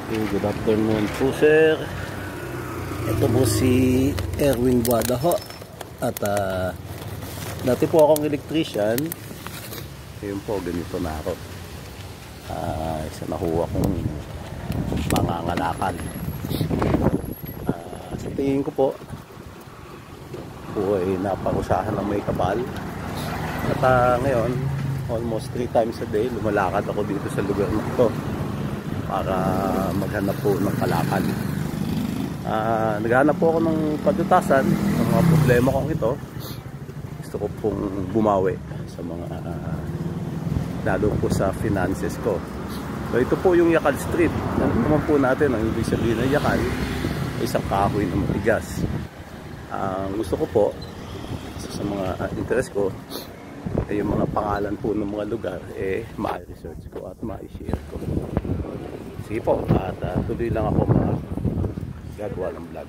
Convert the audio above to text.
Okay, good afternoon po sir. Ito po si Erwin Buada ho. At dati po akong electrician. Ngayon po ganito na ako. Isa na ho akong pangangalakal. Sa tingin ko po ay napakusahan ng may kapal. At ngayon almost 3 times a day lumalakad ako dito sa lugar na ito para maghanap po ng kalakal. Naghanap po ako ng padutasan ng mga problema kong ito. Gusto ko pong bumawi sa mga lalo po sa finances ko. So ito po yung Yakal Street. Alam naman po natin ang ibig sabihin ng Yakal, isang kahoy na matigas. Gusto ko po sa mga interest ko ay yung mga pangalan po ng mga lugar ma-research ko at ma-share ko. Sige po, at tuloy lang ako gagawa ng vlog.